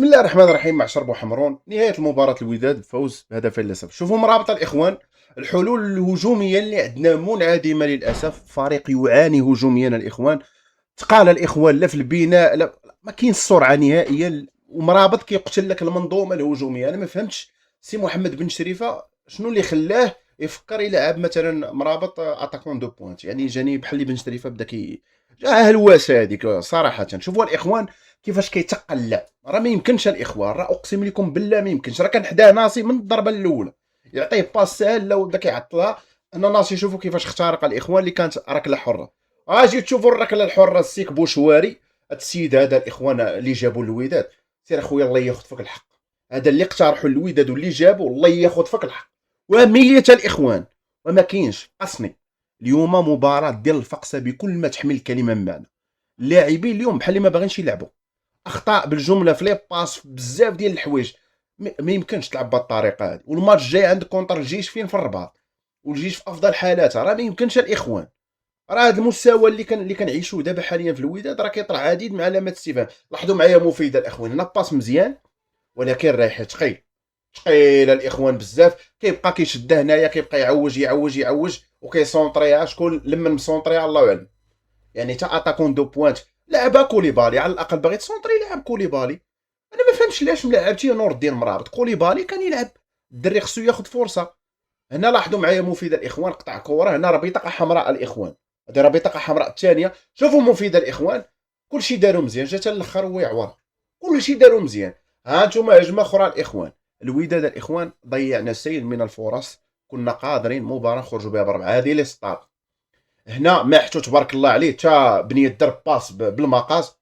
بسم الله الرحمن الرحيم. معشر بوحمرون، نهاية المباراة الوداد بفوز بهدفين لصفر. شوفوا مرابط الإخوان، الحلول الهجومية اللي عندنا منعدمة للأسف. فريق يعاني هجوميا الإخوان، تقال الإخوان لا في البناء، لا ما كاين السرعة نهائيا، ومرابط كيقتل لك المنظومة الهجومية. أنا ما فهمتش سي محمد بن شريفة شنو اللي خلاه يفكر يلعب مثلا مرابط اتاكون دو بوينت. يعني جاني بحال بن شريفة بدا جا هلواسه هذيك صراحه. شوفوا الاخوان كيفاش كيتقلع، راه ما يمكنش الاخوان، راه اقسم لكم بالله ما يمكنش. راه كان حداه ناصي من الضربه الاولى، يعطيه باس سهل لو بدا كيعطلها. انا ناصي شوفوا كيفاش اخترق الاخوان اللي كانت ركله حره. اجي تشوفوا الركله الحره السيك بوشواري. السيد هذا الاخوان اللي جابوا الوداد، سير اخويا الله ياخذ فيك الحق. هذا اللي اقترحوا الوداد واللي جابوا الله ياخذ فيك الحق. ومية الاخوان وما كاينش اصني. اليوم مباراه ديال الفقسه بكل ما تحمل الكلمه من معنى. اللاعبين اليوم بحال اللي ما باغينش يلعبوا، اخطاء بالجمله في لي باس، بزاف ديال الحوايج. ما يمكنش تلعب بهذه الطريقه هذه. والماتش الجاي عندك كونتر الجيش فين في الرباط، والجيش في افضل حالاته. راه ما يمكنش الاخوان. راه هذا المستوى اللي كنعيشوه دابا حاليا في الوداد راه كيطرح عديد من علامات الاستفهام. لاحظوا معايا مفيده الاخوان، هنا باس مزيان ولكن رايح ثقيل. ثقيل الاخوان بزاف. كيبقى كيشدها هنايا، كيبقى يعوج يعوج يعوج وكيسونطريها. شكون لمن مسونطريها الله اعلم. يعني تا اتاكون دو بوينت لعبها كوليبالي، على الاقل باغي تسونطري لعب كوليبالي. انا ما فهمتش علاش ملعبتي نور الدين مرابط. كوليبالي كان يلعب، الدري خصو ياخذ فرصه. هنا لاحظوا معايا مفيده الاخوان، قطع كره هنا، راه بطاقه حمراء الاخوان. هذه راه بطاقه حمراء الثانيه. شوفوا مفيده الاخوان، كلشي داروا مزيان، جات الاخر هو يعور. كلشي داروا مزيان. ها انتم هجمه اخرى الاخوان. الوداد الاخوان ضيعنا سيل من الفرص، كنا قادرين مباراه نخرجوا بها بربعه. هذه لي ستار. هنا محتو تبارك الله عليه، تا بنيه درب باس بالمقاس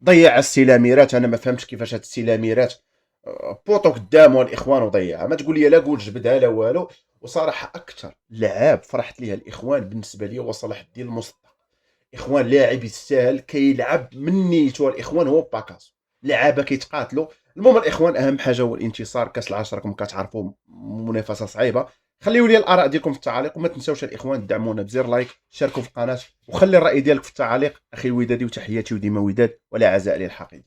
ضيع السيلاميرات. انا ما فهمتش كيفاش هاد السيلاميرات بوطو قدامه الاخوان وضيعها. ما تقول لي لا قول جبدها لا والو. وصراحه اكثر لعاب فرحت ليها الاخوان بالنسبه لي هو صلاح الدين المصطفى. اخوان لاعب يستاهل، كيلعب من نيتو الاخوان. هو باكاس لعابه كيتقاتلوا. المهم الاخوان اهم حاجه هو الانتصار. كاس العشره راكم كتعرفوا منافسه صعيبه. خليوا لي الاراء ديالكم في التعاليق، وما تنساوش الاخوان تدعمونا بزر لايك، شاركوا في القناه، وخلي الراي ديالك في التعاليق. اخي الودادي وتحياتي وديما وداد ولا عزاء للحقيقي.